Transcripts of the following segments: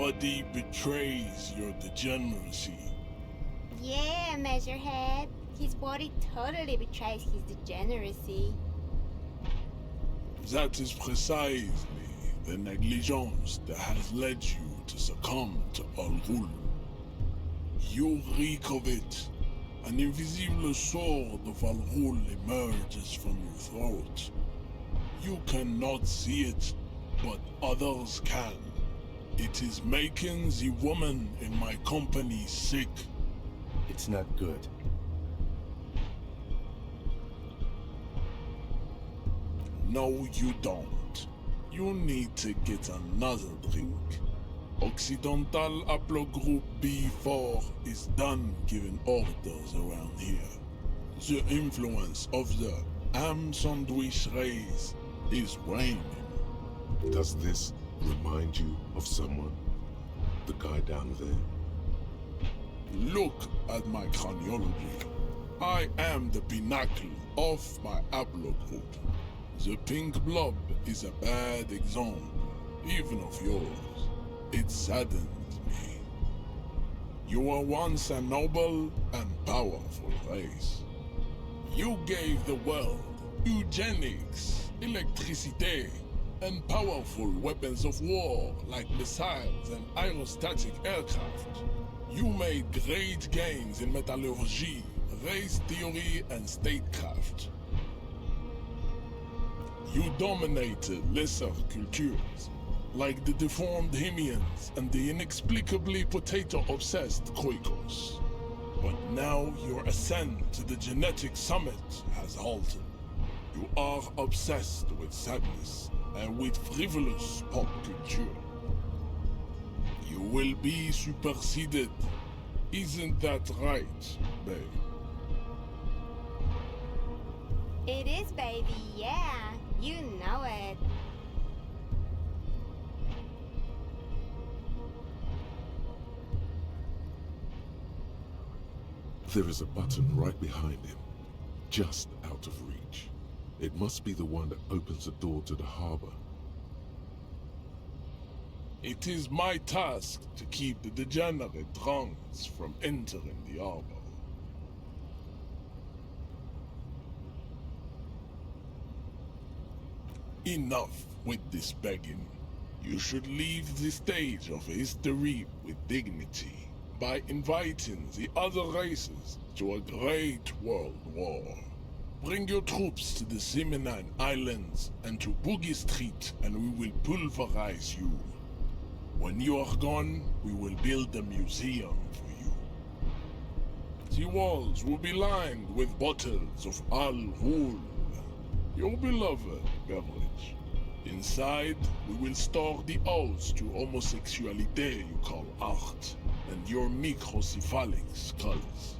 body betrays your degeneracy. Yeah, Measurehead. His body totally betrays his degeneracy. That is precisely the negligence that has led you to succumb to Al Ghul. You reek of it. An invisible sword of Al Ghul emerges from your throat. You cannot see it, but others can. It is making the woman in my company sick. It's not good. No, you don't. You need to get another drink. Occidental Haplogroup B4 is done giving orders around here. The influence of the ham sandwich race is waning. Does this remind you of someone? The guy down there? Look at my craniology. I am the pinnacle of my haplogroup. The pink blob is a bad example, even of yours. It saddens me. You were once a noble and powerful race. You gave the world eugenics, electricity, and powerful weapons of war like missiles and aerostatic aircraft. You made great gains in metallurgy, race theory, and statecraft. You dominated lesser cultures, like the deformed Hemians and the inexplicably potato-obsessed Quakers. But now your ascent to the genetic summit has halted. You are obsessed with sadness and with frivolous pop culture. You will be superseded. Isn't that right, babe? It is, baby, yeah. You know it. There is a button right behind him, just out of reach. It must be the one that opens the door to the harbor. It is my task to keep the degenerate drunks from entering the harbor. Enough with this begging. You should leave the stage of history with dignity by inviting the other races to a great world war. Bring your troops to the Simonine Islands and to Boogie Street and we will pulverize you. When you are gone, we will build a museum for you. The walls will be lined with bottles of Al Ghul, your beloved beverage. Inside, we will store the odes to homosexuality you call art, and your microcephalic skulls.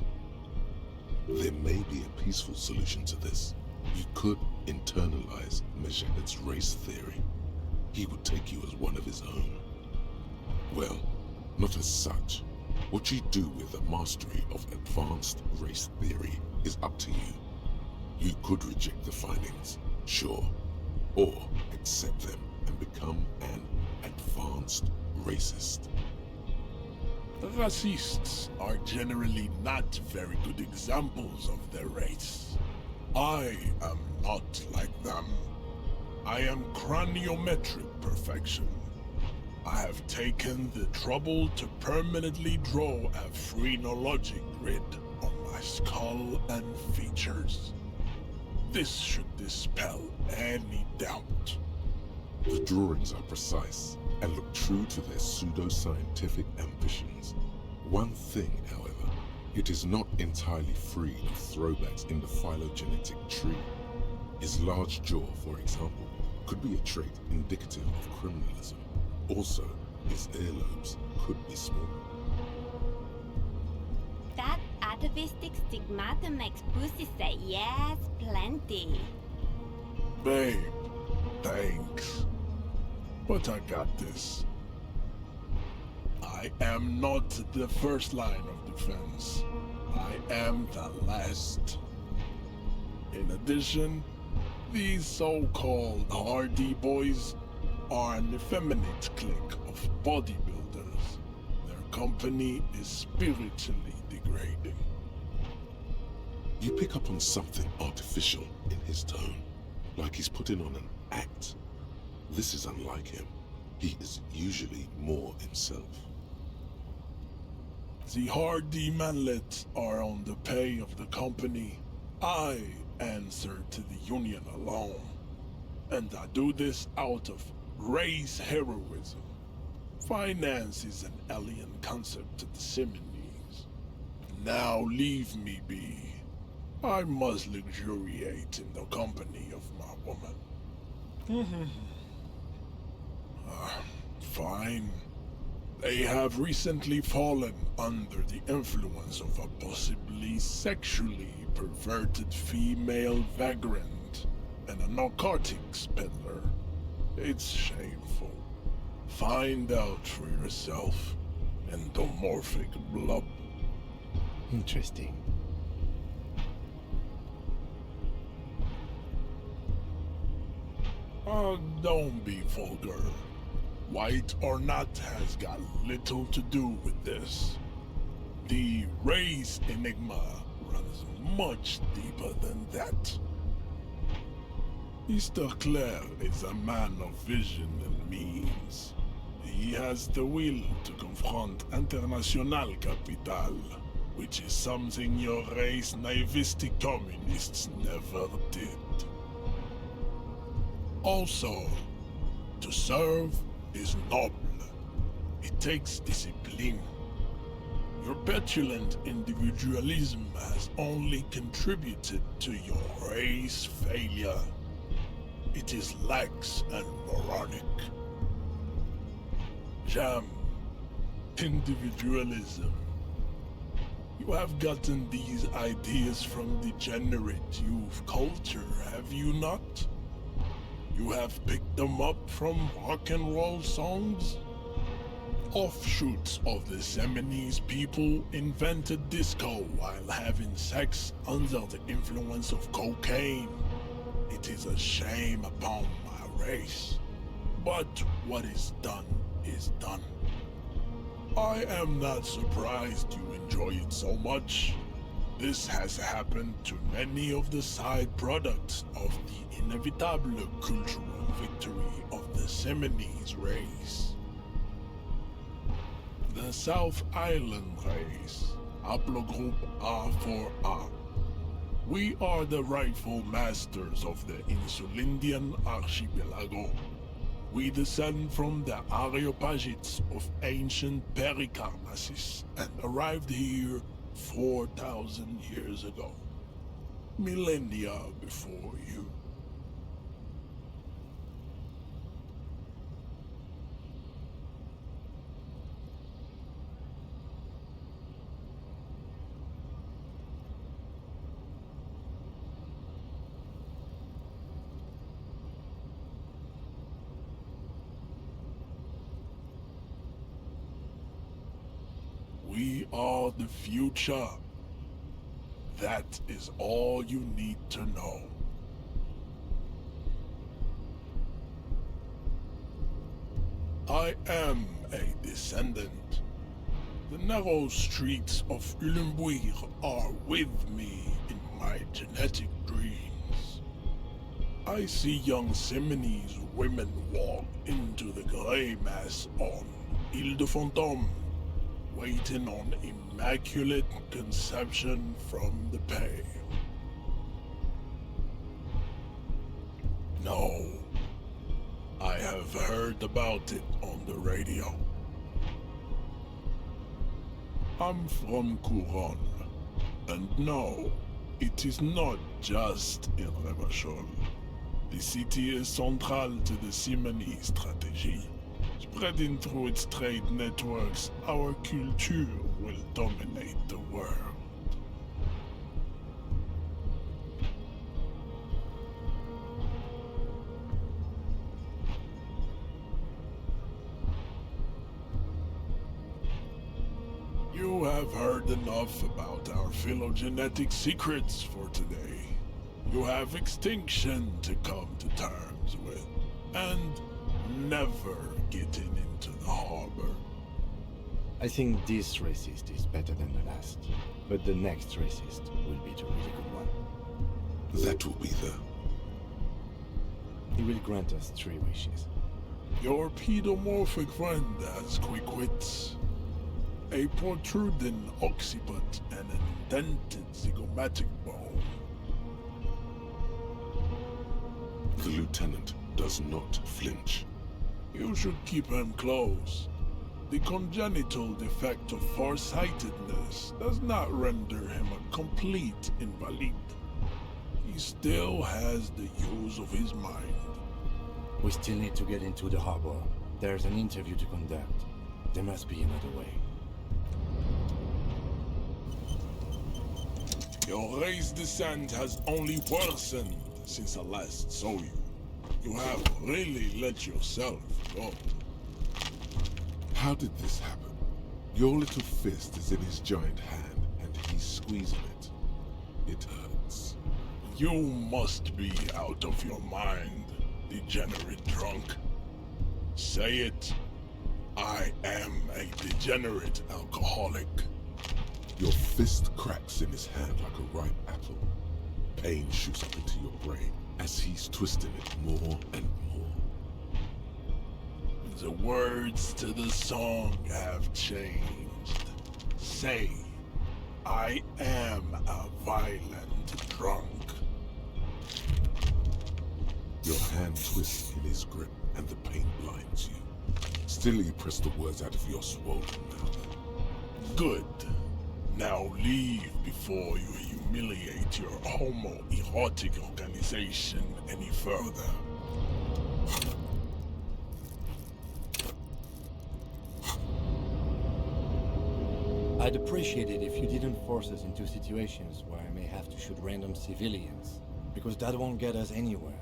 There may be a peaceful solution to this. You could internalize Meshached's race theory. He would take you as one of his own. Well, not as such. What you do with the mastery of advanced race theory is up to you. You could reject the findings, sure, or accept them and become an advanced racist. Racists are generally not very good examples of their race. I am not like them. I am craniometric perfection. I have taken the trouble to permanently draw a phrenologic grid on my skull and features. This should dispel any doubt. The drawings are precise and look true to their pseudo-scientific ambitions. One thing, however, it is not entirely free of throwbacks in the phylogenetic tree. His large jaw, for example, could be a trait indicative of criminalism. Also, his earlobes could be small. That atavistic stigmata makes pussy say yes, plenty. Babe, thanks. But I got this. I am not the first line of defense. I am the last. In addition, these so-called hardy boys are an effeminate clique of bodybuilders company is spiritually degrading. You pick up on something artificial in his tone, like he's putting on an act. This is unlike him. He is usually more himself. The hardy manlets are on the pay of the company. I answer to the Union alone. And I do this out of race heroism. Finance is an alien concept to the Semines. Now leave me be. I must luxuriate in the company of my woman. Fine. They have recently fallen under the influence of a possibly sexually perverted female vagrant and a narcotics peddler. It's shameful. Find out for yourself, endomorphic blob. Interesting. Don't be vulgar. White or not has got little to do with this. The race enigma runs much deeper than that. Mr. Claire is a man of vision and means. He has the will to confront international capital, which is something your race naivistic communists never did. Also, to serve is noble. It takes discipline. Your petulant individualism has only contributed to your race failure. It is lax and moronic. Jam. Individualism. You have gotten these ideas from degenerate youth culture, have you not? You have picked them up from rock and roll songs? Offshoots of the Semines people invented disco while having sex under the influence of cocaine. It is a shame upon my race. But what is done is done. I am not surprised you enjoy it so much. This has happened to many of the side products of the inevitable cultural victory of the Semines race. The South Island race, haplogroup A4A. We are the rightful masters of the Insulindian archipelago. We descend from the Areopagites of ancient Pericarnassus and arrived here 4,000 years ago. Millennia before you. We are the future. That is all you need to know. I am a descendant. The narrow streets of Ulimbuir are with me in my genetic dreams. I see young Semines women walk into the grey mass on Ile de Fantôme, waiting on immaculate conception from the pale. No, I have heard about it on the radio. I'm from Couronne, and no, it is not just in Revachol. The city is central to the Semines strategy. Spreading through its trade networks, our culture will dominate the world. You have heard enough about our phylogenetic secrets for today. You have extinction to come to terms with, and never getting into the harbor. I think this racist is better than the last, but the next racist will be the really good one. That will be the... He will grant us 3 wishes. Your pedomorphic friend has quick wits, a protruding occiput, and an indented zygomatic bone. The lieutenant does not flinch. You should keep him close. The congenital defect of farsightedness does not render him a complete invalid. He still has the use of his mind. We still need to get into the harbor. There's an interview to conduct. There must be another way. Your race descent has only worsened since I last saw you. You have really let yourself go. How did this happen? Your little fist is in his giant hand, and he's squeezing it. It hurts. You must be out of your mind, degenerate drunk. Say it. I am a degenerate alcoholic. Your fist cracks in his hand like a ripe apple. Pain shoots up into your brain as he's twisting it more and more. The words to the song have changed. Say, I am a violent drunk. Your hand twists in his grip and the pain blinds you. Still you press the words out of your swollen mouth. Good. Now leave before you humiliate your homoerotic organization any further. I'd appreciate it if you didn't force us into situations where I may have to shoot random civilians, because that won't get us anywhere.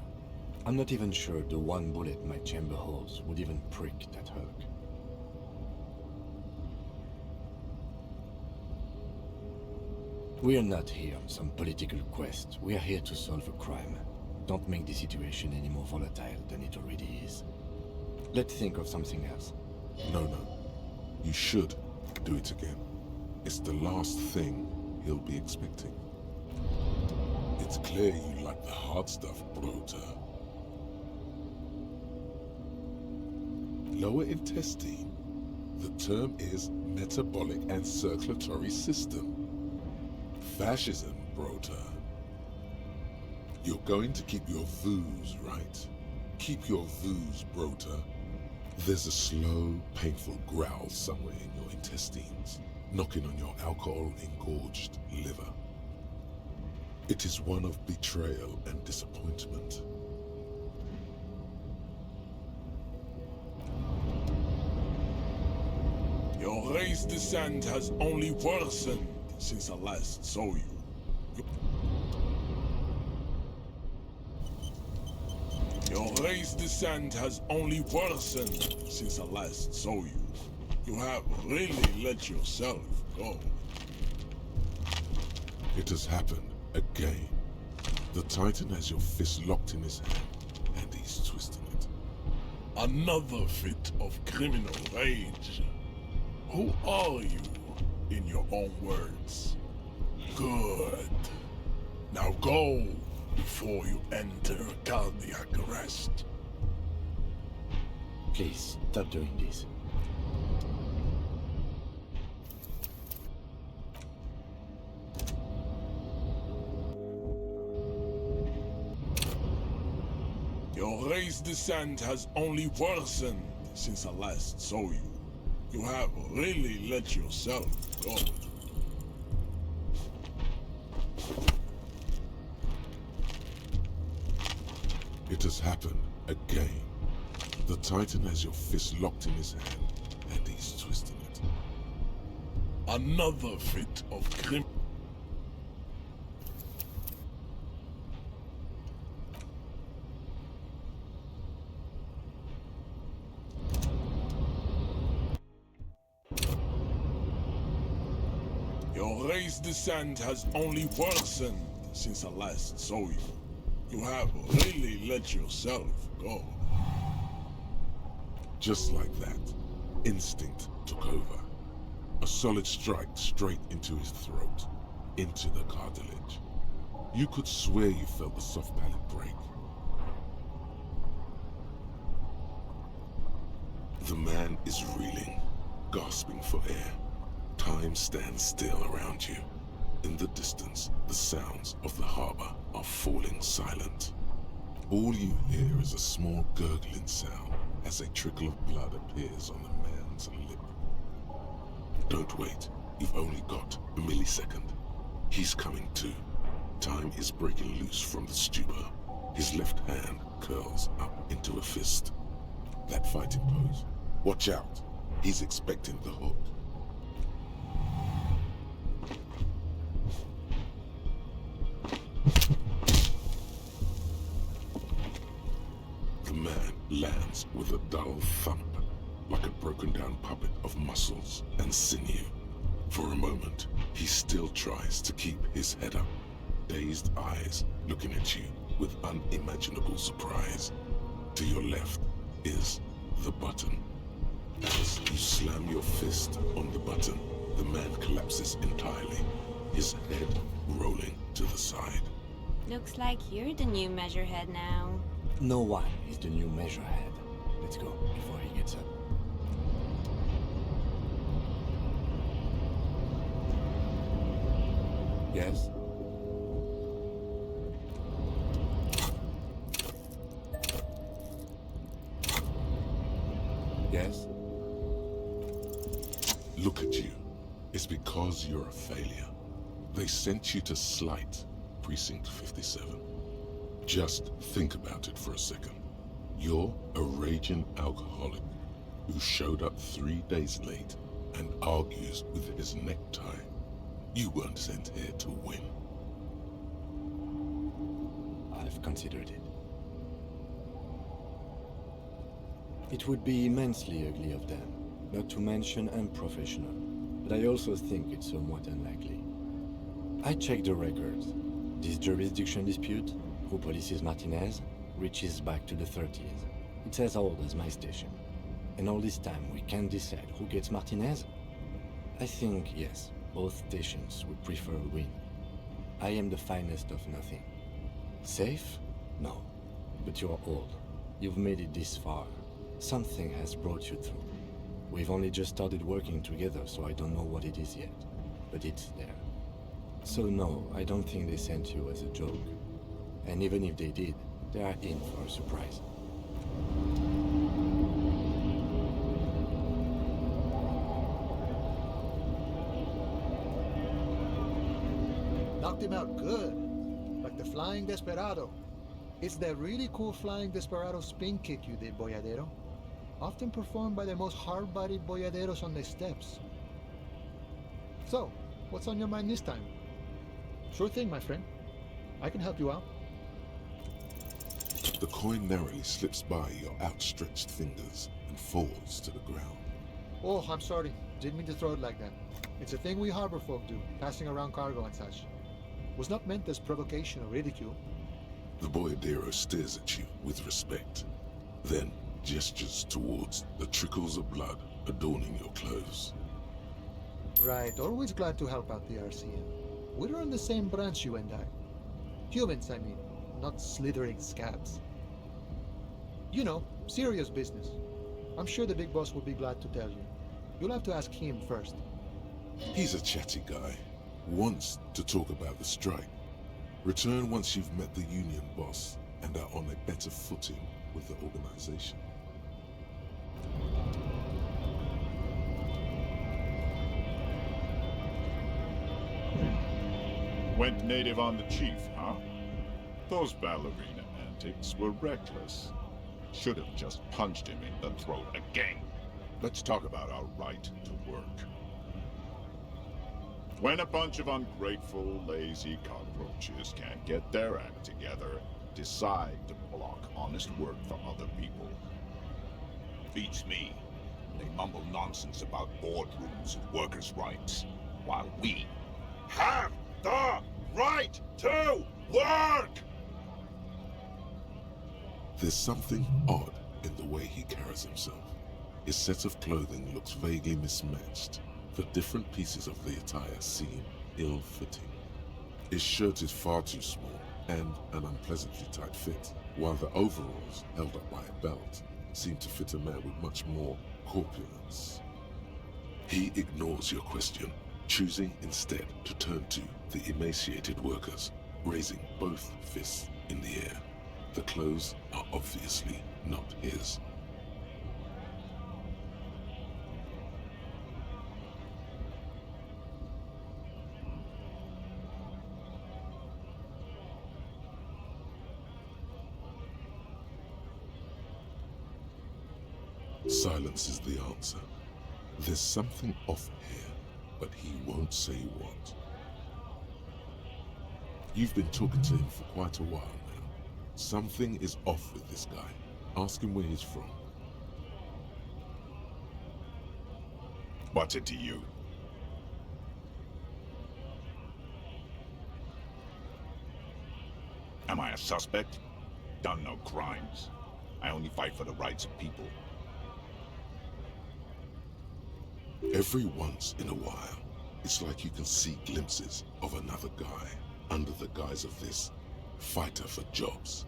I'm not even sure the 1 bullet my chamber holds would even prick that Hulk. We're not here on some political quest. We're here to solve a crime. Don't make the situation any more volatile than it already is. Let's think of something else. No. You should do it again. It's the last thing he'll be expecting. It's clear you like the hard stuff, Brota. Lower intestine. The term is metabolic and circulatory system. Fascism, Brota. You're going to keep your vooz, right? Keep your vooz, Brota. There's a slow, painful growl somewhere in your intestines, knocking on your alcohol-engorged liver. It is one of betrayal and disappointment. Your race descent has only worsened since I last saw you. Your race descent has only worsened since I last saw you. You have really let yourself go. It has happened again. The Titan has your fist locked in his hand, and he's twisting it. Another fit of criminal rage. Who are you, in your own words? Good. Now go before you enter cardiac arrest. Please, stop doing this. Your race descent has only worsened since I last saw you. You have really let yourself go. It has happened again. The Titan has your fist locked in his hand, and he's twisting it. Another fit of crim. Your race descent has only worsened since I last saw you. You have really let yourself go. Just like that, instinct took over. A solid strike straight into his throat, into the cartilage. You could swear you felt the soft palate break. The man is reeling, gasping for air. Time stands still around you. In the distance, the sounds of the harbor are falling silent. All you hear is a small gurgling sound as a trickle of blood appears on the man's lip. Don't wait. You've only got a millisecond. He's coming to. Time is breaking loose from the stupor. His left hand curls up into a fist. That fighting pose. Watch out. He's expecting the hook. The man lands with a dull thump, like a broken down puppet of muscles and sinew. For a moment, he still tries to keep his head up, dazed eyes looking at you with unimaginable surprise. To your left is the button. As you slam your fist on the button, the man collapses entirely, his head rolling to the side. Looks like you're the new measurehead now. No one is the new measurehead. Let's go before he gets up. Yes? Yes? Look at you. It's because you're a failure. They sent you to Slight, Precinct 57. Just think about it for a second. You're a raging alcoholic who showed up 3 days late and argues with his necktie. You weren't sent here to win. I've considered it. It would be immensely ugly of them, not to mention unprofessional, but I also think it's somewhat unlikely. I checked the records. This jurisdiction dispute, who polices Martinez, reaches back to the 30s. It's as old as my station. And all this time we can't decide who gets Martinez? I think, yes, both stations would prefer a win. I am the finest of nothing. Safe? No. But you're old. You've made it this far. Something has brought you through. We've only just started working together, so I don't know what it is yet. But it's there. So no, I don't think they sent you as a joke. And even if they did, they are in for a surprise. Knocked him out good. Like the Flying Desperado. It's that really cool Flying Desperado spin kick you did, Boyadero. Often performed by the most hard-bodied boyaderos on the steps. So, what's on your mind this time? Sure thing, my friend. I can help you out. The coin narrowly slips by your outstretched fingers and falls to the ground. Oh, I'm sorry. Didn't mean to throw it like that. It's a thing we harbor folk do, passing around cargo and such. Was not meant as provocation or ridicule. The boyadero stares at you with respect, then gestures towards the trickles of blood adorning your clothes. Right, always glad to help out the RCM. We're on the same branch, you and I. Humans, I mean, not slithering scabs. You know, serious business. I'm sure the big boss will be glad to tell you. You'll have to ask him first. He's a chatty guy, wants to talk about the strike. Return once you've met the union boss and are on a better footing with the organization. Went native on the chief, huh? Those ballerina antics were reckless. Should have just punched him in the throat again. Let's talk about our right to work. When a bunch of ungrateful, lazy cockroaches can't get their act together, decide to block honest work for other people. Beats me. They mumble nonsense about boardrooms and workers' rights, while we have the right to work! There's something odd in the way he carries himself. His set of clothing looks vaguely mismatched, The different pieces of the attire seem ill-fitting. His shirt is far too small and an unpleasantly tight fit, while the overalls, held up by a belt, seem to fit a man with much more corpulence. He ignores your question, choosing instead to turn to the emaciated workers, raising both fists in the air. The clothes are obviously not his. Silence is the answer. There's something off here, but he won't say what. You've been talking to him for quite a while now. Something is off with this guy. Ask him where he's from. What's it to you? Am I a suspect? Done no crimes. I only fight for the rights of people. Every once in a while, it's like you can see glimpses of another guy under the guise of this fighter for jobs.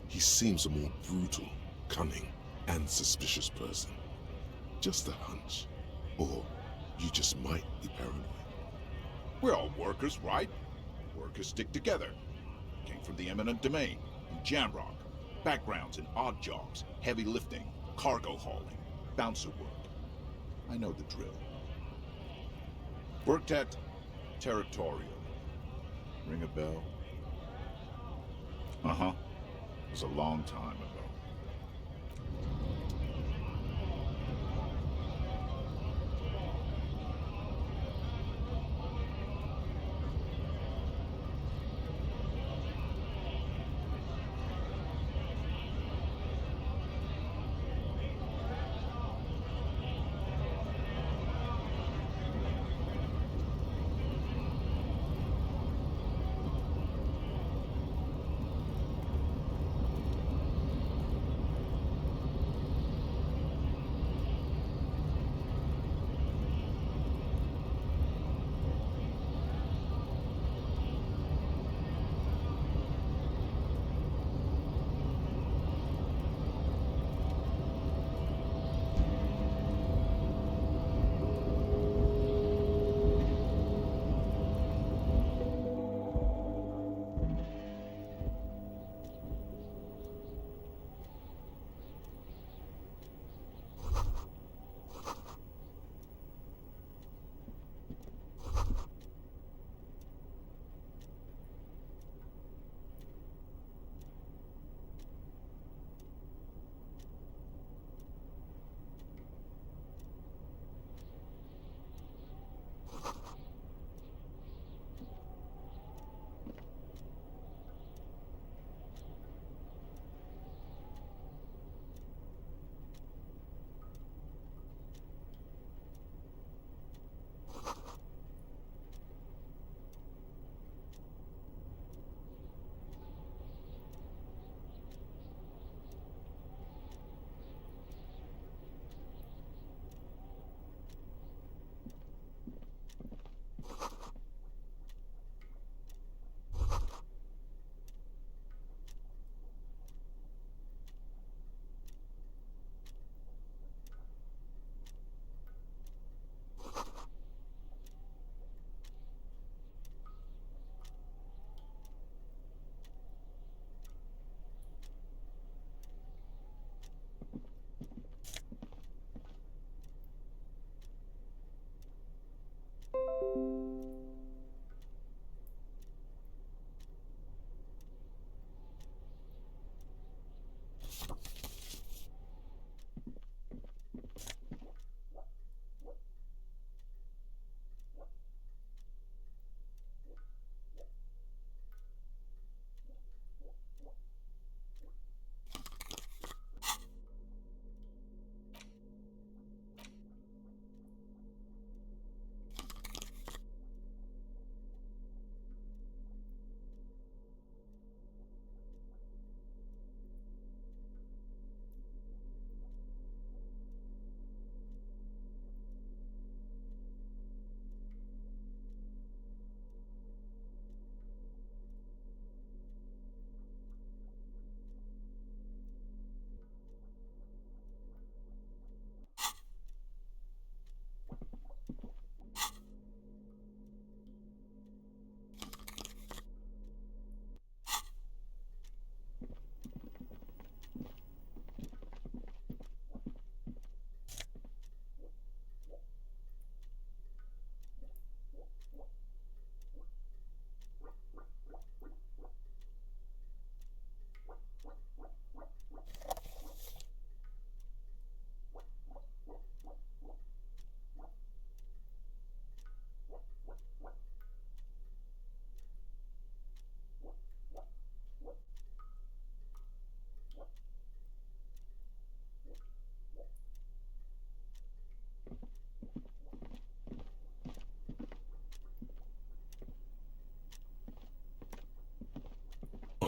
He seems a more brutal, cunning, and suspicious person. Just a hunch. Or you just might be paranoid. We're all workers, right? Workers stick together. Came from the eminent domain, in Jamrock. Backgrounds in odd jobs, heavy lifting, cargo hauling, bouncer work. I know the drill. Worked at Territorial. Ring a bell? Uh-huh. It was a long time ago.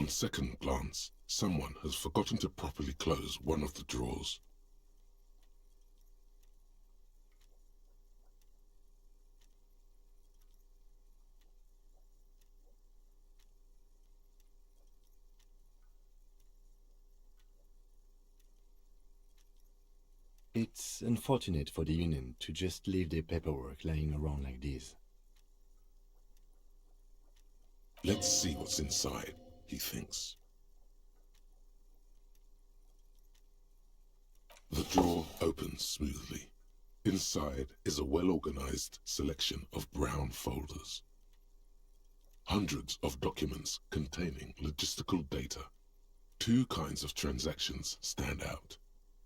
On second glance, someone has forgotten to properly close one of the drawers. It's unfortunate for the Union to just leave their paperwork lying around like this. Let's see what's inside, he thinks. The drawer opens smoothly. Inside is a well-organized selection of brown folders. Hundreds of documents containing logistical data. Two kinds of transactions stand out.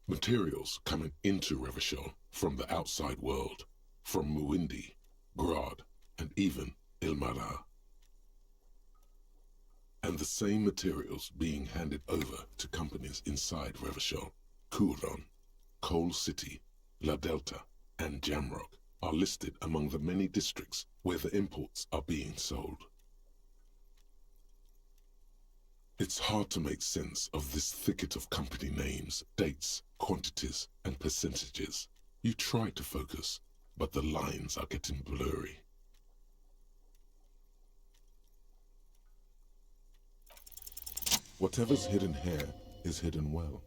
Materials coming into Revachol from the outside world, from Muindi, Grad, and even Ilmara. And the same materials being handed over to companies inside Revachol, Kuron, Coal City, La Delta, and Jamrock are listed among the many districts where the imports are being sold. It's hard to make sense of this thicket of company names, dates, quantities, and percentages. You try to focus, but the lines are getting blurry. Whatever's hidden here is hidden well.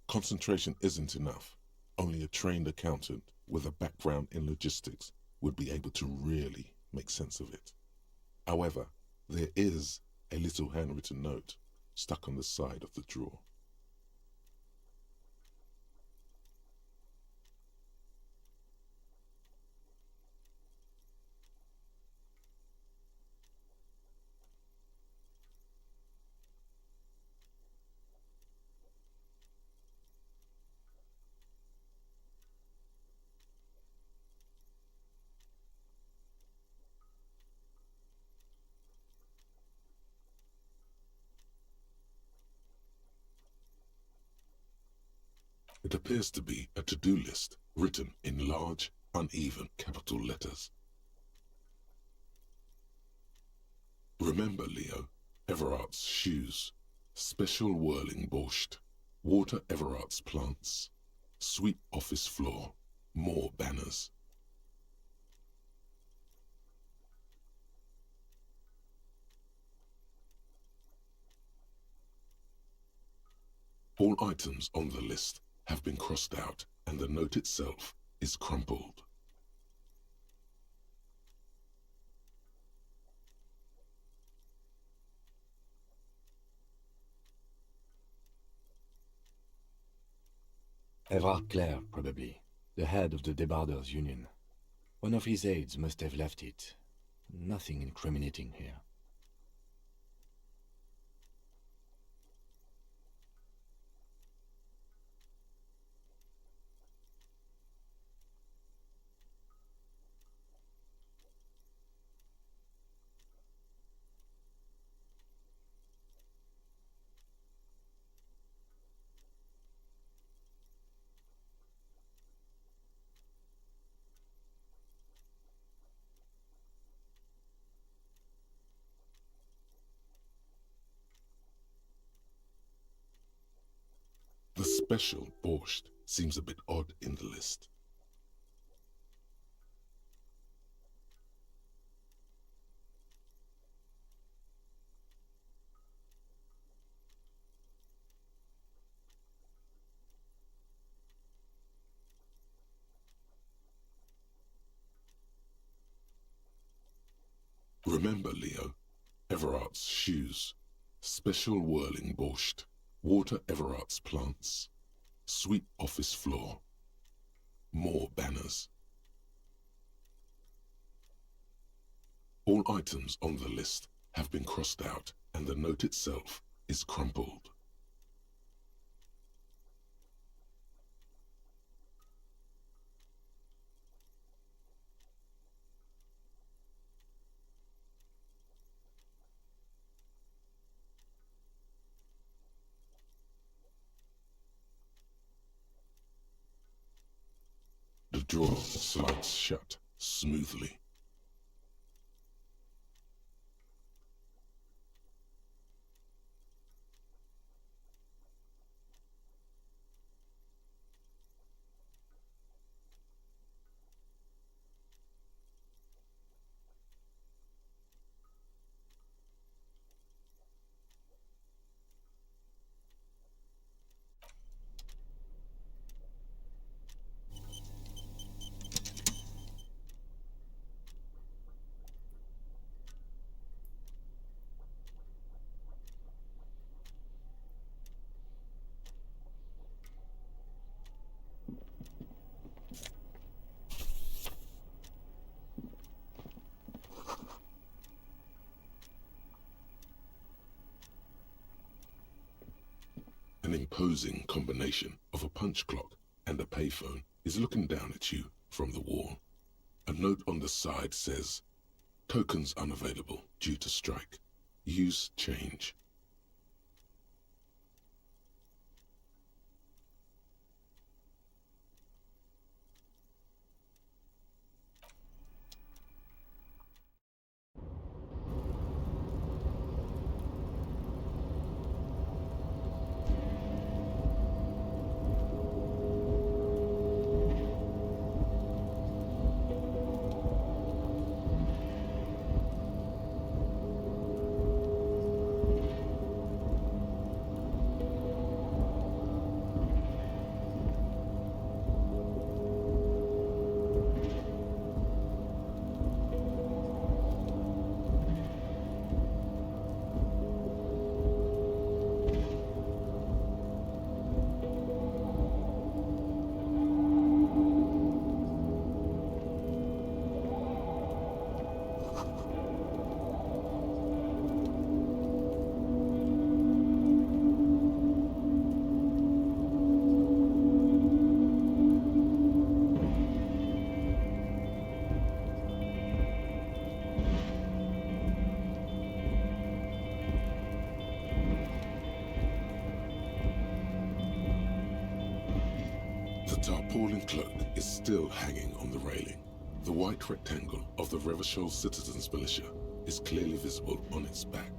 Concentration isn't enough. Only a trained accountant with a background in logistics would be able to really make sense of it. However, there is a little handwritten note stuck on the side of the drawer. It appears to be a to-do list written in large, uneven capital letters. Remember, Leo, Everard's shoes, special whirling borscht, water Everard's plants, sweep office floor, more banners. All items on the list have been crossed out, and the note itself is crumpled. Everard Clare, probably, the head of the Debarders Union. One of his aides must have left it. Nothing incriminating here. The special borscht seems a bit odd in the list. Remember, Leo, Everard's shoes, special whirling borscht, water Everard's plants, sweep office floor, more banners. All items on the list have been crossed out, and the note itself is crumpled. The drawer slides shut smoothly. An imposing combination of a punch clock and a payphone is looking down at you from the wall. A note on the side says, "Tokens unavailable due to strike. Use change." The tarpaulin cloak is still hanging on the railing. The white rectangle of the Revachol Citizens Militia is clearly visible on its back.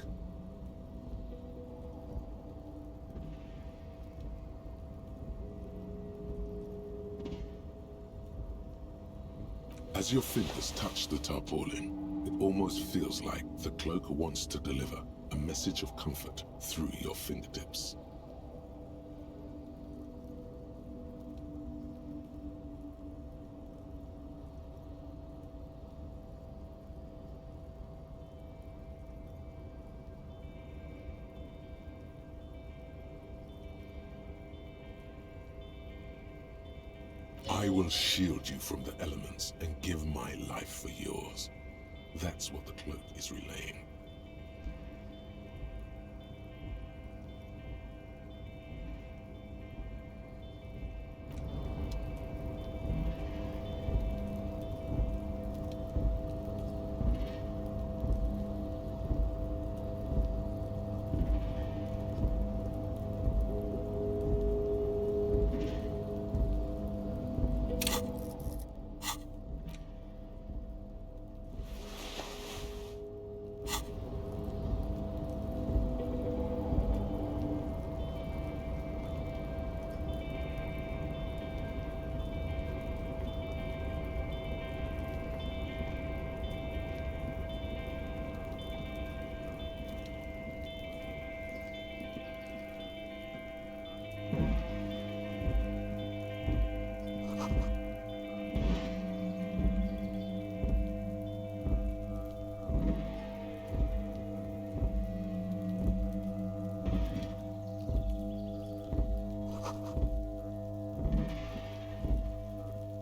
As your fingers touch the tarpaulin, it almost feels like the cloak wants to deliver a message of comfort through your fingertips. I will shield you from the elements and give my life for yours. That's what the cloak is relaying.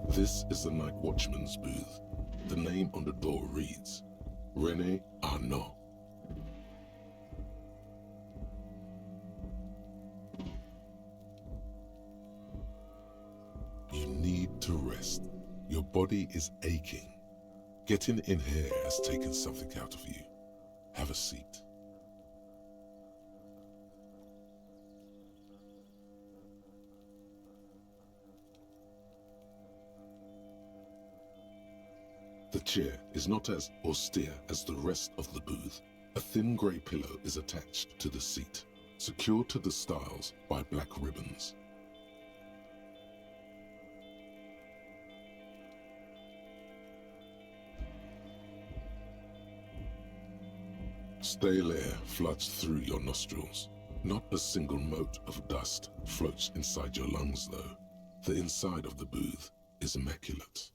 This is the Night Watchman's booth. The name on the door reads, René Arnaud. You need to rest. Your body is aching. Getting in here has taken something out of you. Have a seat. The chair is not as austere as the rest of the booth. A thin grey pillow is attached to the seat, secured to the stiles by black ribbons. Stale air floods through your nostrils. Not a single mote of dust floats inside your lungs, though. The inside of the booth is immaculate.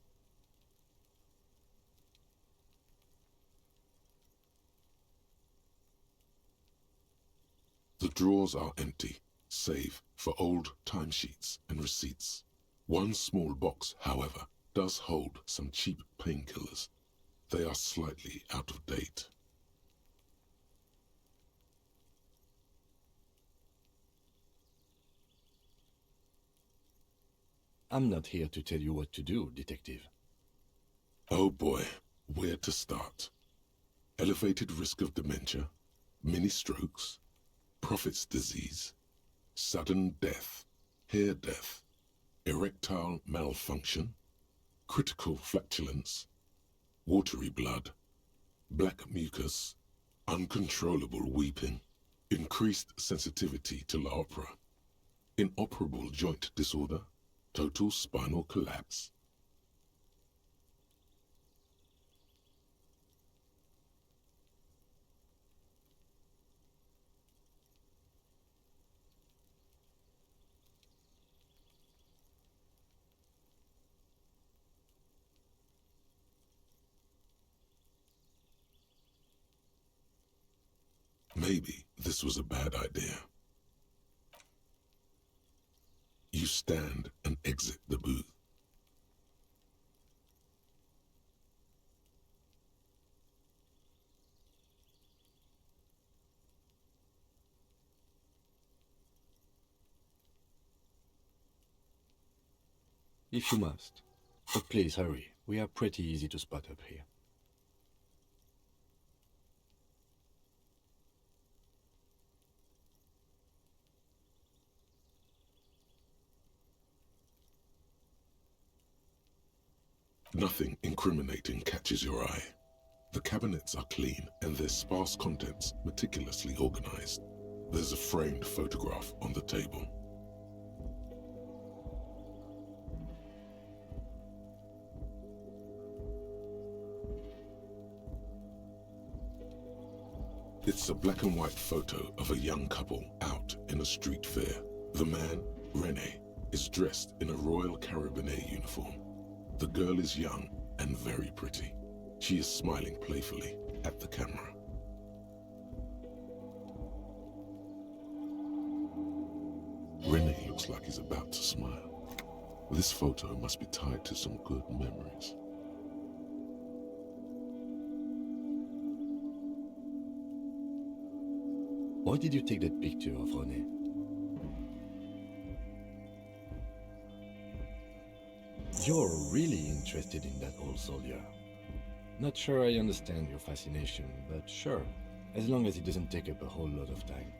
The drawers are empty, save for old timesheets and receipts. One small box, however, does hold some cheap painkillers. They are slightly out of date. I'm not here to tell you what to do, Detective. Oh boy, where to start? Elevated risk of dementia, mini strokes, prophet's disease, sudden death, hair death, erectile malfunction, critical flatulence, watery blood, black mucus, uncontrollable weeping, increased sensitivity to La Opera, inoperable joint disorder, total spinal collapse. Maybe this was a bad idea. You stand and exit the booth. If you must. But please hurry. We are pretty easy to spot up here. Nothing incriminating catches your eye. The cabinets are clean and their sparse contents meticulously organized. There's a framed photograph on the table. It's a black and white photo of a young couple out in a street fair. The man, Rene, is dressed in a Royal Carabinieri uniform. The girl is young and very pretty. She is smiling playfully at the camera. Rene looks like he's about to smile. This photo must be tied to some good memories. Why did you take that picture of René? You're really interested in that old soldier. Not sure I understand your fascination, but sure, as long as it doesn't take up a whole lot of time.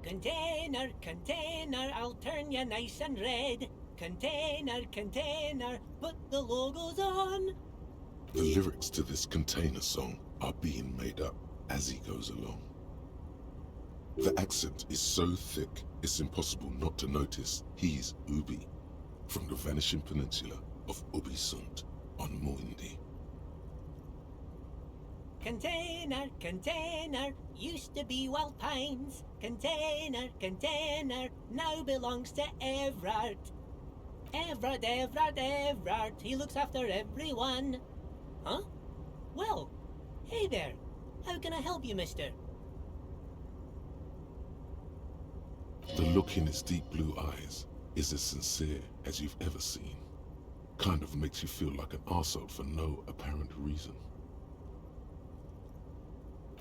Container, container, I'll turn you nice and red. Container, container, put the logos on. The lyrics to this container song are being made up as he goes along. The accent is so thick, it's impossible not to notice he's Ubi, from the vanishing peninsula of Ubisunt on Muindi. Container, container, used to be Wild Pines. Container, container, now belongs to Everard. Everard, Everard, Everard, he looks after everyone. Huh? Well, hey there. How can I help you, mister? The look in his deep blue eyes is as sincere as you've ever seen. Kind of makes you feel like an arsehole for no apparent reason.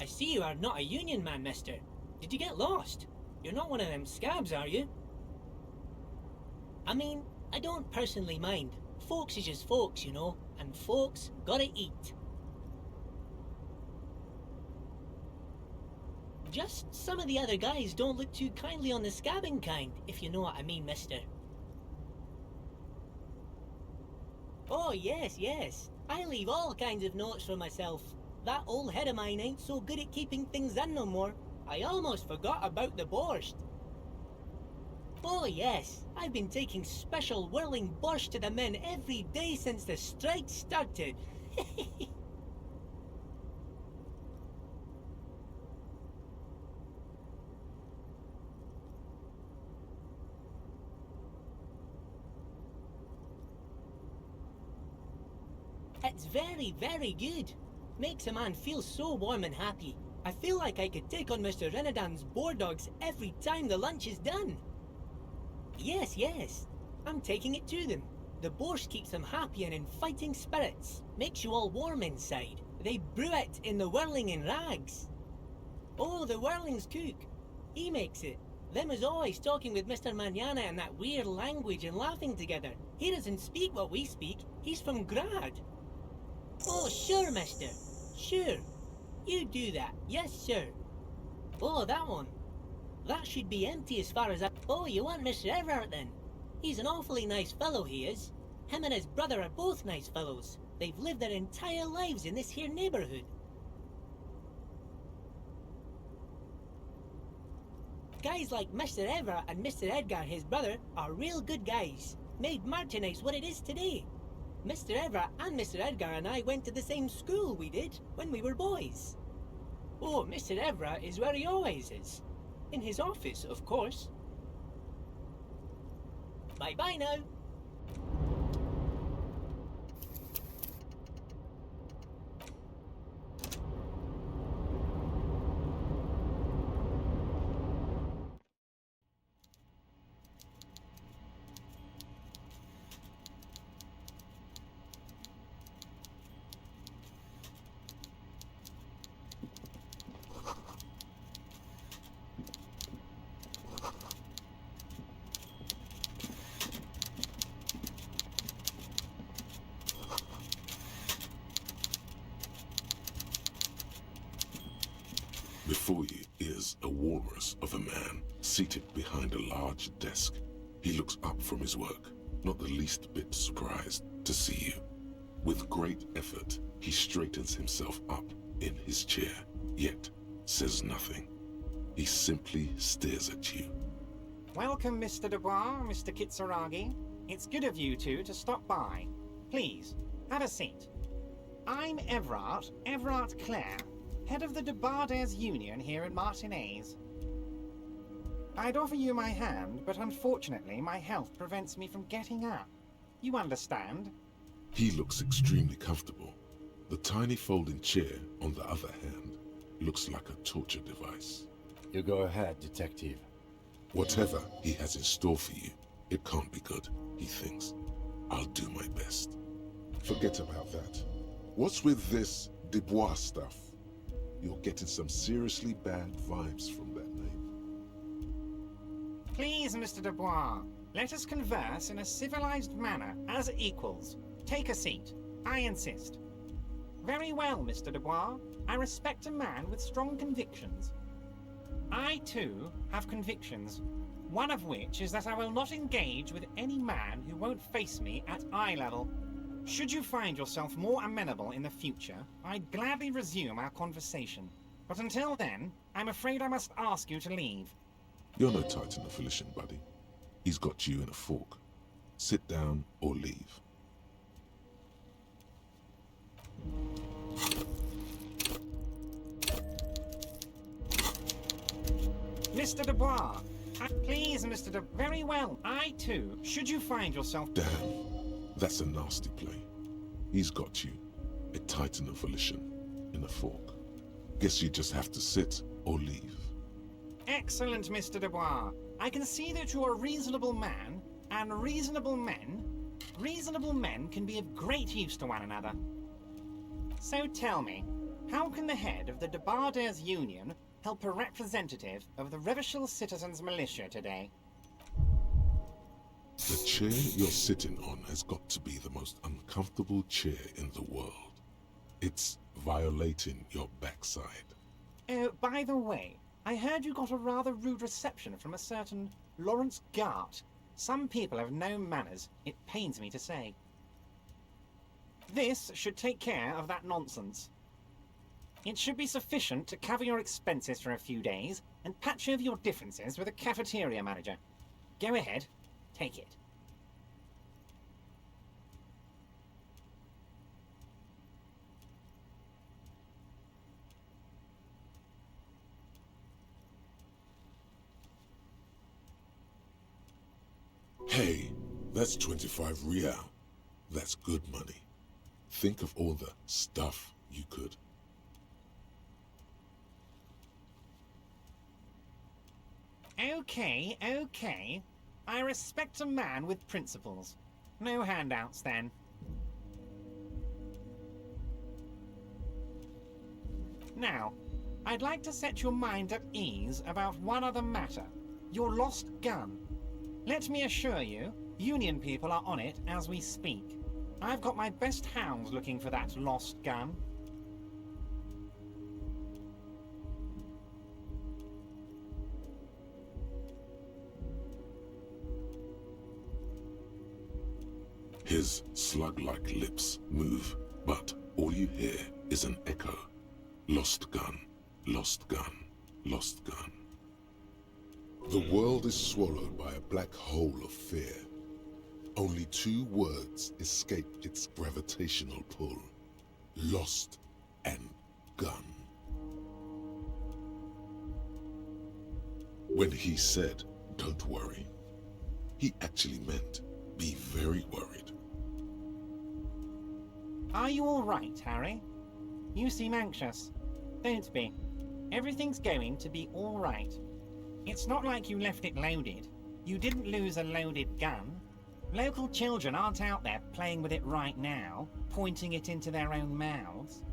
I see you are not a union man, mister. Did you get lost? You're not one of them scabs, are you? I mean, I don't personally mind. Folks is just folks, you know, and folks gotta eat. Just some of the other guys don't look too kindly on the scabbing kind, if you know what I mean, mister. Oh, yes, yes. I leave all kinds of notes for myself. That old head of mine ain't so good at keeping things in no more. I almost forgot about the borscht. Oh yes, I've been taking special whirling borscht to the men every day since the strike started. It's very, very good. Makes a man feel so warm and happy. I feel like I could take on Mr. Renadan's boar dogs every time the lunch is done. Yes, yes. I'm taking it to them. The borscht keeps them happy and in fighting spirits. Makes you all warm inside. They brew it in the whirling in rags. Oh, the whirling's cook. He makes it. Them is always talking with Mr. Manana in that weird language and laughing together. He doesn't speak what we speak. He's from Grad. Oh, sure, mister. Sure. You do that. Yes, sir. Oh, that one. That should be empty as far as I... Oh, you want Mr. Everett then? He's an awfully nice fellow, he is. Him and his brother are both nice fellows. They've lived their entire lives in this here neighborhood. Guys like Mr. Everett and Mr. Edgar, his brother, are real good guys. Made Martinez what it is today. Mr. Everett and Mr. Edgar and I went to the same school we did when we were boys. Oh, Mr. Everett is where he always is. In his office, of course. Bye-bye now. Before you is a walrus of a man seated behind a large desk. He looks up from his work, not the least bit surprised to see you. With great effort, he straightens himself up in his chair, yet says nothing. He simply stares at you. Welcome, Mr. Dubois, Mr. Kitsuragi. It's good of you two to stop by. Please, have a seat. I'm Everard Clare, head of the Debarders Union here at Martinez. I'd offer you my hand, but unfortunately my health prevents me from getting up. You understand? He looks extremely comfortable. The tiny folding chair, on the other hand, looks like a torture device. You go ahead, detective. Whatever he has in store for you, it can't be good, he thinks. I'll do my best. Forget about that. What's with this Dubois stuff? You're getting some seriously bad vibes from that name. Please, Mr. Dubois, let us converse in a civilized manner, as equals. Take a seat. I insist. Very well, Mr. Dubois. I respect a man with strong convictions. I, too, have convictions. One of which is that I will not engage with any man who won't face me at eye level. Should you find yourself more amenable in the future, I'd gladly resume our conversation. But until then, I'm afraid I must ask you to leave. You're no Titan affiliation, buddy. He's got you in a fork. Sit down or leave. Mr. Dubois, please, Mr. Dubois. Very well. I, too, should you find yourself... Damn, that's a nasty play. He's got you, a Titan of volition, in a fork. Guess you just have to sit or leave. Excellent, Mr. Dubois. I can see that you're a reasonable man, and reasonable men can be of great use to one another. So tell me, how can the head of the Debarders Union help a representative of the Revachol Citizens Militia today? The chair you're sitting on has got to be the most uncomfortable chair in the world. It's violating your backside. Oh, by the way, I heard you got a rather rude reception from a certain Lawrence Gart. Some people have no manners, it pains me to say. This should take care of that nonsense. It should be sufficient to cover your expenses for a few days and patch over your differences with a cafeteria manager. Go ahead, take it. Hey, that's 25 real. That's good money. Think of all the stuff you could. Okay, okay. I respect a man with principles. No handouts, then. Now, I'd like to set your mind at ease about one other matter. Your lost gun. Let me assure you, Union people are on it as we speak. I've got my best hounds looking for that lost gun. His slug-like lips move, but all you hear is an echo. Lost gun, lost gun, lost gun. The world is swallowed by a black hole of fear. Only two words escape its gravitational pull. Lost and gun. When he said, "Don't worry," he actually meant, be very worried. Are you all right, Harry? You seem anxious. Don't be. Everything's going to be all right. It's not like you left it loaded. You didn't lose a loaded gun. Local children aren't out there playing with it right now, pointing it into their own mouths.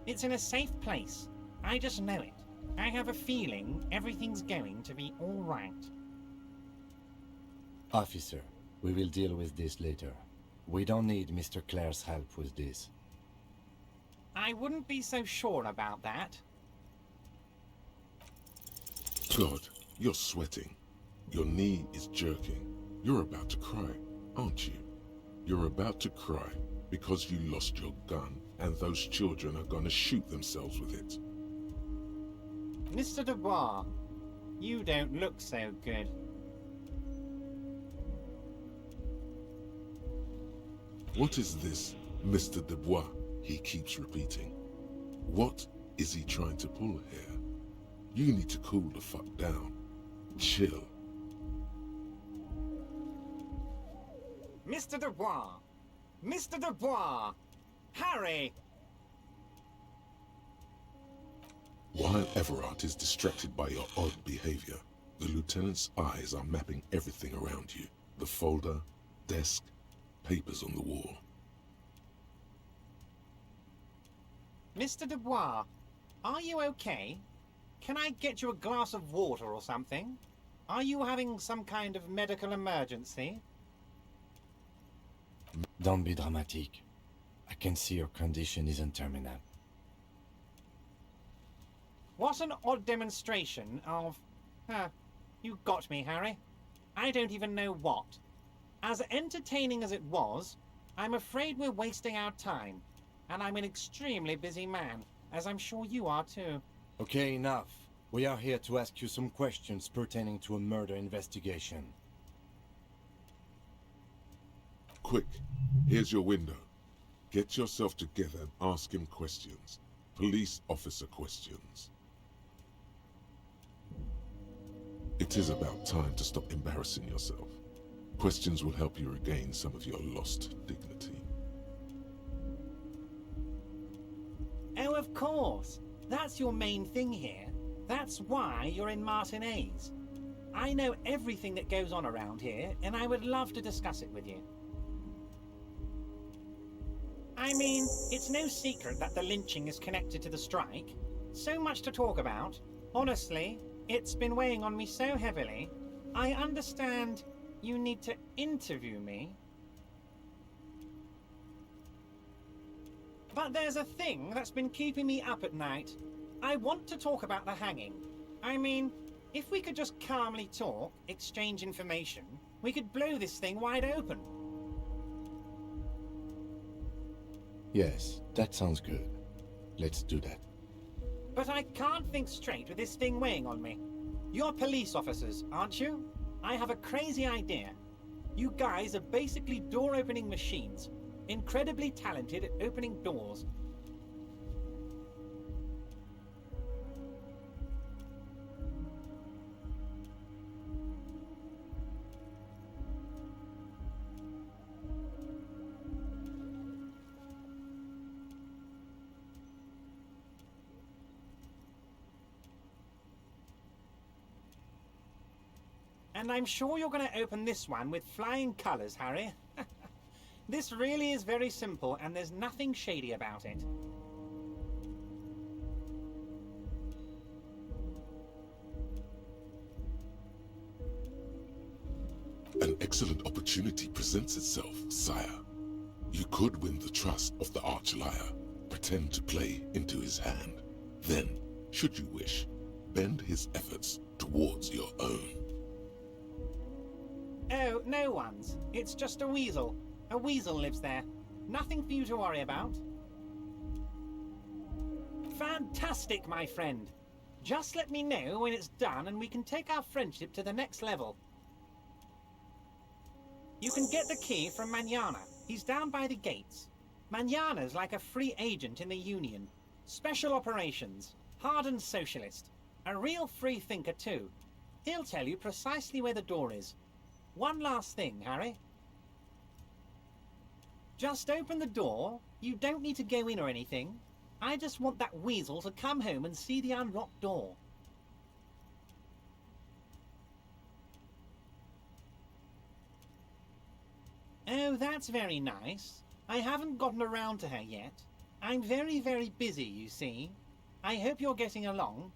It's in a safe place. I just know it. I have a feeling everything's going to be all right. Officer, we will deal with this later. We don't need Mr. Clare's help with this. I wouldn't be so sure about that. God, you're sweating. Your knee is jerking. You're about to cry, aren't you? You're about to cry because you lost your gun and those children are gonna shoot themselves with it. Mr. Dubois, you don't look so good. What is this, Mr. Dubois, he keeps repeating? What is he trying to pull here? You need to cool the fuck down. Chill. Mr. Dubois! Mr. Dubois! Harry! While Everard is distracted by your odd behavior, the lieutenant's eyes are mapping everything around you. The folder, desk, papers on the wall. Mr. Dubois, are you okay? Can I get you a glass of water or something? Are you having some kind of medical emergency? Don't be dramatic. I can see your condition isn't terminal. What an odd demonstration of... you got me, Harry. I don't even know what. As entertaining as it was, I'm afraid we're wasting our time. And I'm an extremely busy man, as I'm sure you are too. Okay, enough. We are here to ask you some questions pertaining to a murder investigation. Quick, here's your window. Get yourself together and ask him questions. Police officer questions. It is about time to stop embarrassing yourself. Questions will help you regain some of your lost dignity. Oh, of course. That's your main thing here. That's why you're in Martinez. I know everything that goes on around here, and I would love to discuss it with you. I mean, it's no secret that the lynching is connected to the strike. So much to talk about. Honestly, it's been weighing on me so heavily. I understand you need to interview me. But there's a thing that's been keeping me up at night. I want to talk about the hanging. I mean, if we could just calmly talk, exchange information, we could blow this thing wide open. Yes, that sounds good. Let's do that. But I can't think straight with this thing weighing on me. You're police officers, aren't you? I have a crazy idea. You guys are basically door-opening machines. Incredibly talented at opening doors. And I'm sure you're going to open this one with flying colors, Harry. This really is very simple, and there's nothing shady about it. An excellent opportunity presents itself, sire. You could win the trust of the arch-liar, pretend to play into his hand. Then, should you wish, bend his efforts towards your own. Oh, no one's. It's just a weasel. A weasel lives there. Nothing for you to worry about. Fantastic, my friend. Just let me know when it's done and we can take our friendship to the next level. You can get the key from Manana. He's down by the gates. Manana's like a free agent in the Union. Special operations. Hardened socialist. A real free thinker too. He'll tell you precisely where the door is. One last thing, Harry. Just open the door. You don't need to go in or anything. I just want that weasel to come home and see the unlocked door. Oh, that's very nice. I haven't gotten around to her yet. I'm very, very busy, you see. I hope you're getting along.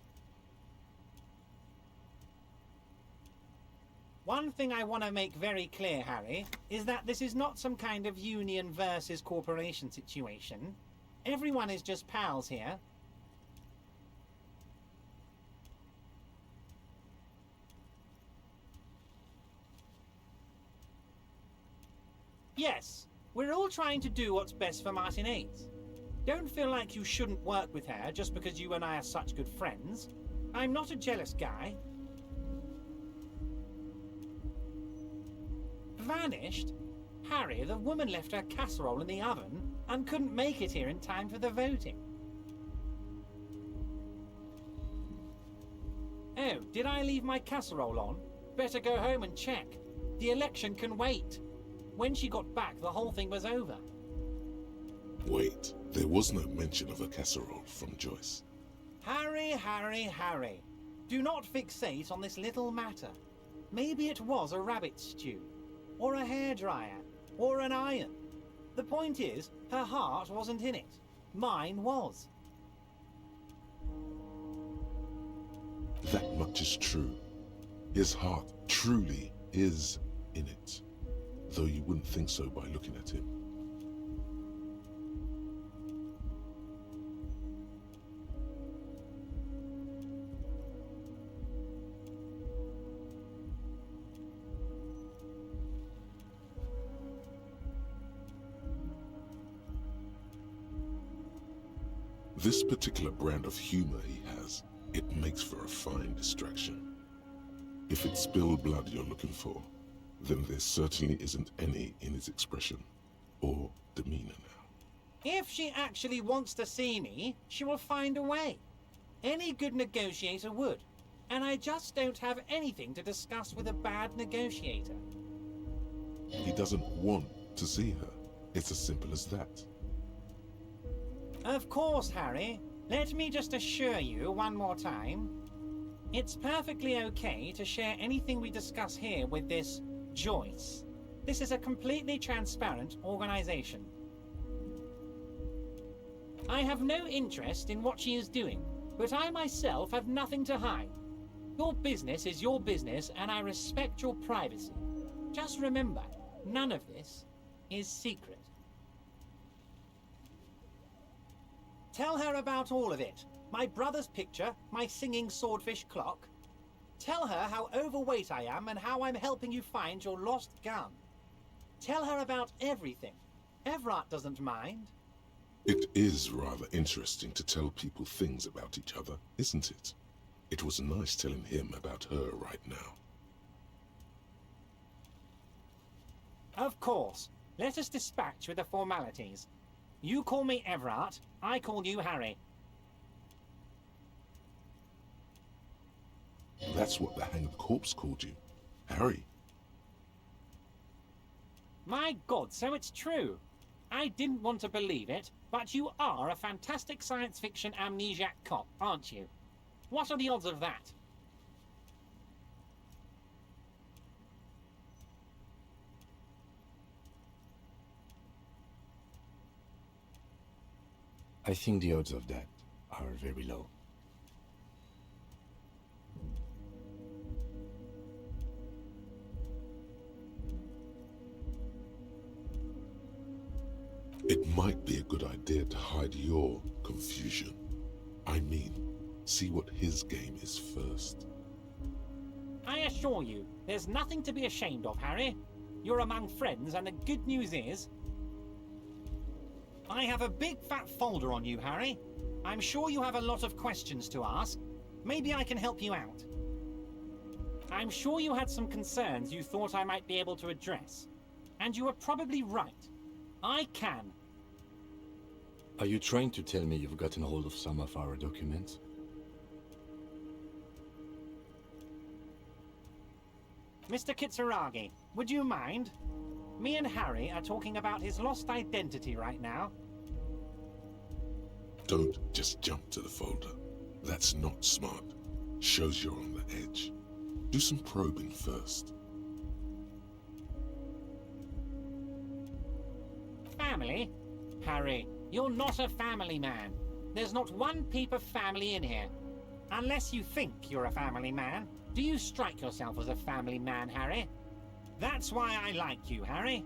One thing I want to make very clear, Harry, is that this is not some kind of union versus corporation situation. Everyone is just pals here. Yes, we're all trying to do what's best for Martinez. Don't feel like you shouldn't work with her just because you and I are such good friends. I'm not a jealous guy. Vanished? Harry, the woman left her casserole in the oven and couldn't make it here in time for the voting. Oh, did I leave my casserole on? Better go home and check. The election can wait. When she got back, the whole thing was over. Wait, there was no mention of a casserole from Joyce. Harry, Harry, Harry. Do not fixate on this little matter. Maybe it was a rabbit stew, or a hairdryer, or an iron. The point is, her heart wasn't in it. Mine was. That much is true. His heart truly is in it, though you wouldn't think so by looking at him. This particular brand of humor he has, it makes for a fine distraction. If it's spilled blood you're looking for, then there certainly isn't any in his expression or demeanor now. If she actually wants to see me, she will find a way. Any good negotiator would. And I just don't have anything to discuss with a bad negotiator. He doesn't want to see her. It's as simple as that. Of course, Harry. Let me just assure you one more time. It's perfectly okay to share anything we discuss here with this Joyce. This is a completely transparent organization. I have no interest in what she is doing, but I myself have nothing to hide. Your business is your business, and I respect your privacy. Just remember, none of this is secret. Tell her about all of it. My brother's picture, my singing swordfish clock. Tell her how overweight I am and how I'm helping you find your lost gun. Tell her about everything. Everard doesn't mind. It is rather interesting to tell people things about each other, isn't it? It was nice telling him about her right now. Of course. Let us dispatch with the formalities. You call me Everard, I call you Harry. That's what the hanged corpse called you. Harry. My God, so it's true. I didn't want to believe it, but you are a fantastic science fiction amnesiac cop, aren't you? What are the odds of that? I think the odds of that are very low. It might be a good idea to hide your confusion. I mean, see what his game is first. I assure you, there's nothing to be ashamed of, Harry. You're among friends, and the good news is... I have a big fat folder on you, Harry. I'm sure you have a lot of questions to ask. Maybe I can help you out. I'm sure you had some concerns you thought I might be able to address. And you were probably right. I can. Are you trying to tell me you've gotten hold of some of our documents? Mr. Kitsuragi, would you mind? Me and Harry are talking about his lost identity right now. Don't just jump to the folder. That's not smart. Shows you're on the edge. Do some probing first. Family? Harry, you're not a family man. There's not one peep of family in here. Unless you think you're a family man. Do you strike yourself as a family man, Harry? That's why I like you, Harry.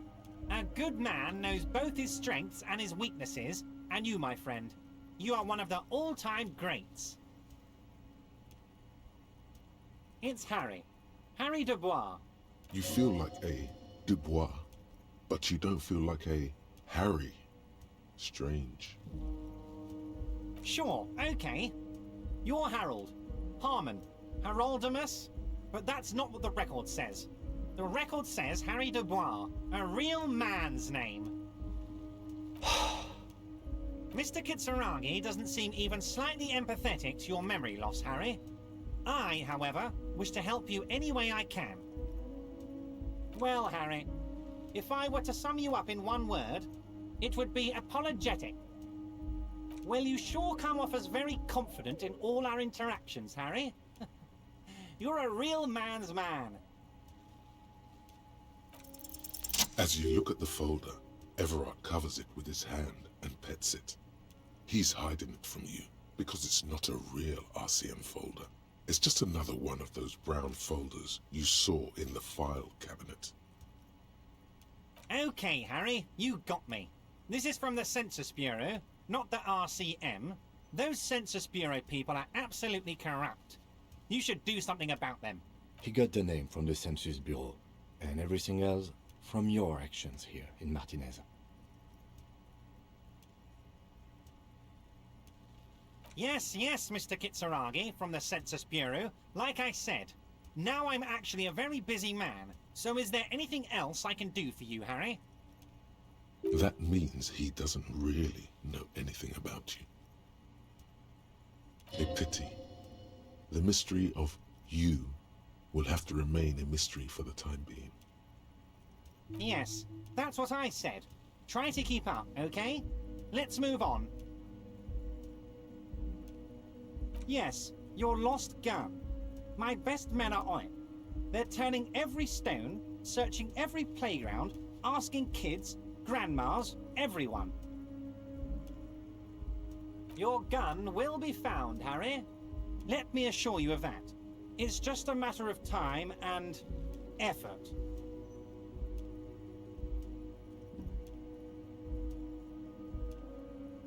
A good man knows both his strengths and his weaknesses, and you, my friend, you are one of the all-time greats. It's Harry. Harry Dubois. You feel like a Dubois, but you don't feel like a Harry. Strange. Sure, okay. You're Harold. Harmon. Haroldamus? But that's not what the record says. The record says Harry Dubois, a real man's name. Mr. Kitsuragi doesn't seem even slightly empathetic to your memory loss, Harry. I, however, wish to help you any way I can. Well, Harry, if I were to sum you up in one word, it would be apologetic. Well, you sure come off as very confident in all our interactions, Harry. You're a real man's man. As you look at the folder, Everard covers it with his hand and pets it. He's hiding it from you because it's not a real RCM folder. It's just another one of those brown folders you saw in the file cabinet. Okay, Harry, you got me. This is from the Census Bureau, not the RCM. Those Census Bureau people are absolutely corrupt. You should do something about them. He got the name from the Census Bureau, and everything else from your actions here in Martinez. Yes, Mr. Kitsuragi from the Census Bureau. Like I said, now I'm actually a very busy man, so is there anything else I can do for you, Harry? That means he doesn't really know anything about you. A pity. The mystery of you will have to remain a mystery for the time being. Yes, that's what I said. Try to keep up, okay? Let's move on. Yes, your lost gun. My best men are on it. They're turning every stone, searching every playground, asking kids, grandmas, everyone. Your gun will be found, Harry. Let me assure you of that. It's just a matter of time and effort.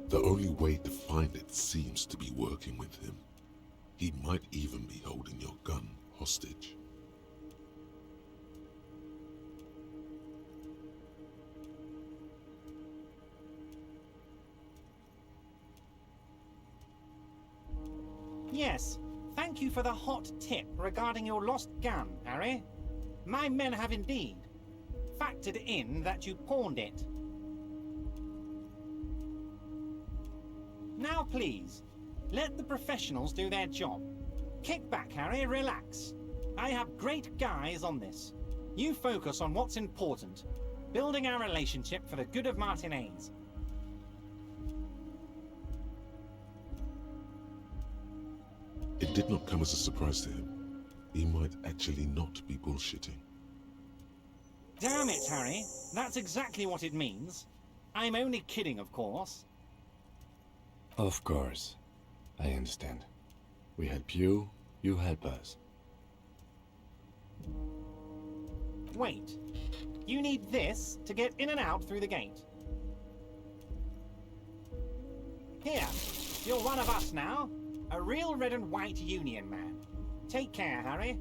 The only way to find it seems to be working with him. He might even be holding your gun hostage. Yes, thank you for the hot tip regarding your lost gun, Harry. My men have indeed factored in that you pawned it. Now please, let the professionals do their job. Kick back, Harry, relax. I have great guys on this. You focus on what's important, building our relationship for the good of Martinez. It did not come as a surprise to him. He might actually not be bullshitting. Damn it, Harry. That's exactly what it means. I'm only kidding, of course. Of course. I understand. We help you, you help us. Wait. You need this to get in and out through the gate. Here. You're one of us now. A real red and white Union man. Take care, Harry.